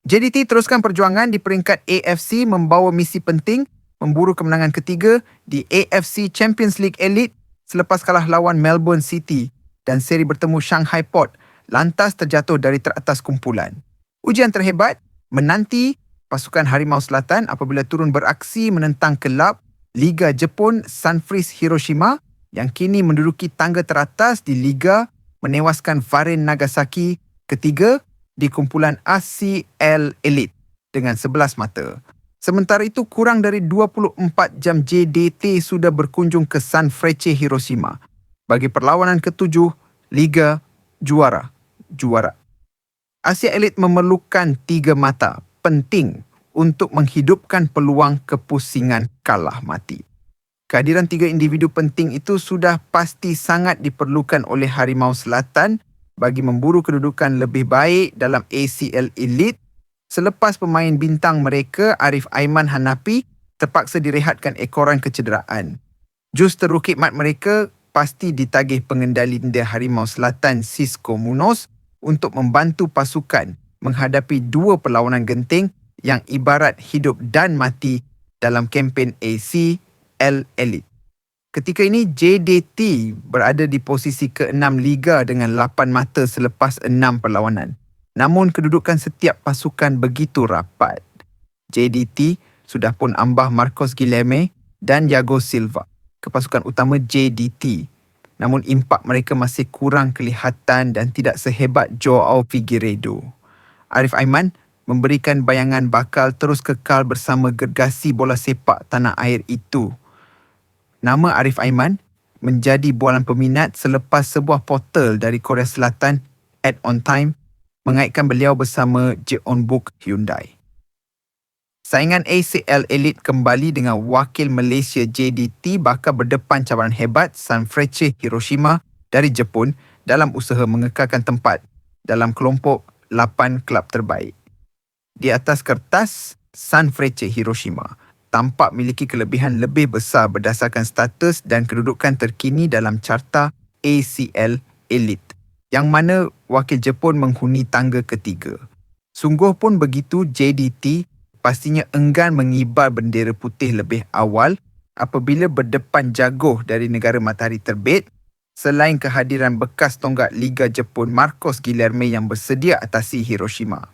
JDT teruskan perjuangan di peringkat AFC membawa misi penting memburu kemenangan ketiga di AFC Champions League Elite selepas kalah lawan Melbourne City dan seri bertemu Shanghai Port lantas terjatuh dari teratas kumpulan. Ujian terhebat menanti pasukan Harimau Selatan apabila turun beraksi menentang kelab Liga Jepun Sunfreeze Hiroshima yang kini menduduki tangga teratas di Liga menewaskan Varen Nagasaki ketiga di kumpulan ACL Elite dengan 11 mata. Sementara itu, kurang dari 24 jam JDT sudah berkunjung ke Sanfrecce Hiroshima bagi perlawanan ketujuh Liga Juara. Asia Elite memerlukan 3 mata penting untuk menghidupkan peluang kepusingan kalah mati. Kehadiran 3 individu penting itu sudah pasti sangat diperlukan oleh Harimau Selatan bagi memburu kedudukan lebih baik dalam ACL Elite selepas pemain bintang mereka Arif Aiman Hanapi terpaksa direhatkan ekoran kecederaan. Jus teruk khidmat mereka pasti ditagih pengendali India Harimau Selatan Cisco Munoz untuk membantu pasukan menghadapi 2 perlawanan genting yang ibarat hidup dan mati dalam kempen ACL Elite. Ketika ini, JDT berada di posisi ke-6 Liga dengan 8 mata selepas 6 perlawanan. Namun kedudukan setiap pasukan begitu rapat. JDT sudah pun ambah Marcos Guilherme dan Thiago Silva ke pasukan utama JDT. Namun impak mereka masih kurang kelihatan dan tidak sehebat Joao Figueiredo. Arif Aiman memberikan bayangan bakal terus kekal bersama gergasi bola sepak tanah air itu. Nama Arif Aiman menjadi bualan peminat selepas sebuah portal dari Korea Selatan, Add On Time, mengaitkan beliau bersama Jeonbuk Hyundai. Saingan ACL Elite kembali dengan wakil Malaysia JDT bakal berdepan cabaran hebat Sanfrecce Hiroshima dari Jepun dalam usaha mengekalkan tempat dalam kelompok 8 kelab terbaik. Di atas kertas, Sanfrecce Hiroshima tampak memiliki kelebihan lebih besar berdasarkan status dan kedudukan terkini dalam carta ACL Elite, yang mana wakil Jepun menghuni tangga ketiga. Sungguh pun begitu, JDT pastinya enggan mengibar bendera putih lebih awal apabila berdepan jagoh dari negara matahari terbit, selain kehadiran bekas tonggak Liga Jepun Marcos Guilherme yang bersedia atasi Hiroshima.